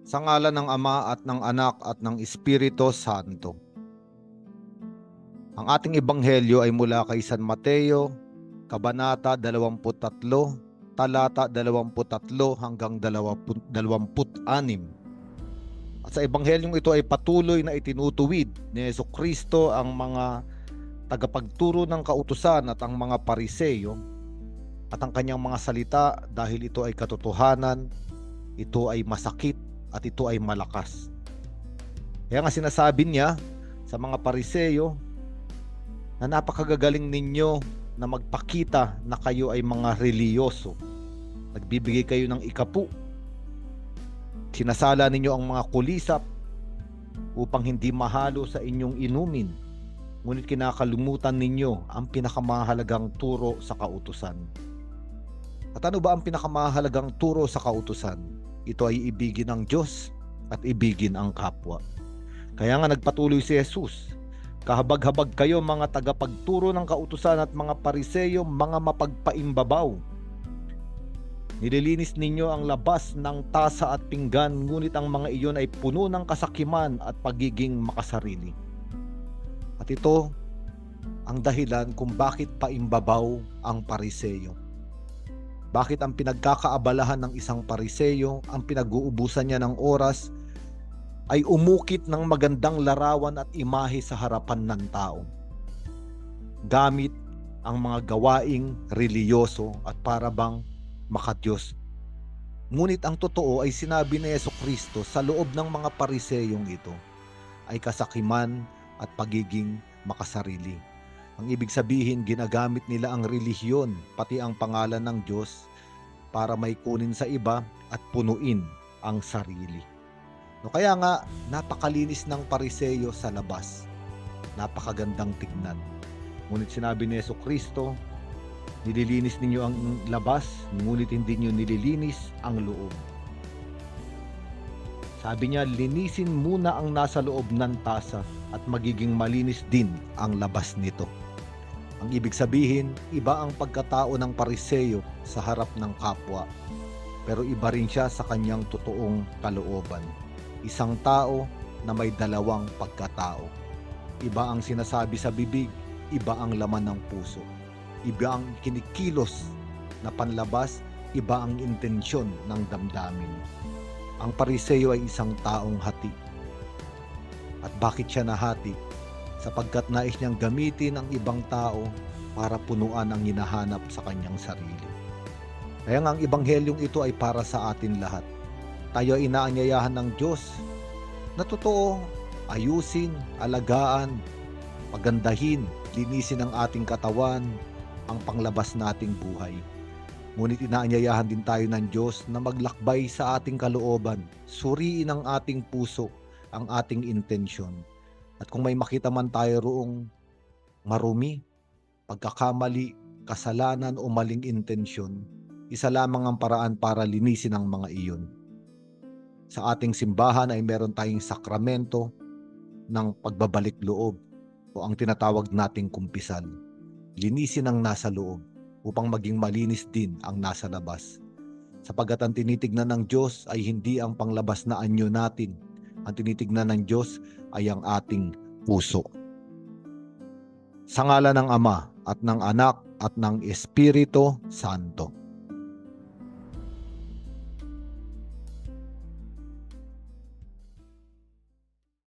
Sa ngalan ng Ama at ng Anak at ng Espiritu Santo. Ang ating ebanghelyo ay mula kay San Mateo, Kabanata 23, talata 23 hanggang 26. At sa ebanghelyong ito ay patuloy na itinutuwid ni Jesucristo ang mga tagapagturo ng kautusan at ang mga Pariseyo at ang kanyang mga salita dahil ito ay katotohanan, ito ay masakit at ito ay malakas. Kaya nga sinasabi niya sa mga Pariseyo na napakagagaling ninyo na magpakita na kayo ay mga reliyoso. Nagbibigay kayo ng ikapu. Sinasala ninyo ang mga kulisap upang hindi mahalo sa inyong inumin. Ngunit kinakalimutan ninyo ang pinakamahalagang turo sa kautusan. At ano ba ang pinakamahalagang turo sa kautusan? Ito ay ibigin ang Diyos at ibigin ang kapwa. Kaya nga nagpatuloy si Jesus, kahabag-habag kayo mga tagapagturo ng kautusan at mga Pariseyo, mga mapagpaimbabaw. Nililinis ninyo ang labas ng tasa at pinggan, ngunit ang mga iyon ay puno ng kasakiman at pagiging makasarili. At ito ang dahilan kung bakit paimbabaw ang Pariseyo. Bakit ang pinagkakaabalahan ng isang Pariseyo, ang pinag-uubusan niya ng oras, ay umukit ng magandang larawan at imahe sa harapan ng tao, gamit ang mga gawaing reliyoso at para bang makadiyos. Ngunit ang totoo ay sinabi ni Jesucristo sa loob ng mga Pariseyong ito ay kasakiman at pagiging makasarili. Ang ibig sabihin, ginagamit nila ang relihiyon, pati ang pangalan ng Diyos, para may kunin sa iba at punuin ang sarili. No, kaya nga, napakalinis ng Pariseyo sa labas. Napakagandang tignan. Ngunit sinabi ni Jesucristo, nililinis ninyo ang labas, ngunit hindi nyo nililinis ang loob. Sabi niya, linisin muna ang nasa loob ng tasa at magiging malinis din ang labas nito. Ang ibig sabihin, iba ang pagkatao ng Pariseyo sa harap ng kapwa, pero iba rin siya sa kanyang totoong kalooban. Isang tao na may dalawang pagkatao. Iba ang sinasabi sa bibig, iba ang laman ng puso. Iba ang kinikilos na panlabas, iba ang intensyon ng damdamin. Ang Pariseyo ay isang taong hati. At bakit siya nahati? Sapagkat nais niyang gamitin ang ibang tao para punuan ang hinahanap sa kanyang sarili. Kaya nga ang ebanghelyong ito ay para sa atin lahat. Tayo ay inaanyayahan ng Diyos na totoo, ayusin, alagaan, pagandahin, linisin ang ating katawan, ang panglabas nating buhay. Ngunit inaanyayahan din tayo ng Diyos na maglakbay sa ating kalooban, suriin ang ating puso, ang ating intensyon. At kung may makita man tayo roong marumi, pagkakamali, kasalanan o maling intensyon, isa lamang ang paraan para linisin ang mga iyon. Sa ating simbahan ay meron tayong sakramento ng pagbabalik loob o ang tinatawag nating kumpisal. Linisin ang nasa loob upang maging malinis din ang nasa labas. Sapagkat ang tinitignan ng Diyos ay hindi ang panglabas na anyo natin. Ang tinitignan ng Diyos ay ang ating puso. Sa ngalan ng Ama at ng Anak at ng Espiritu Santo.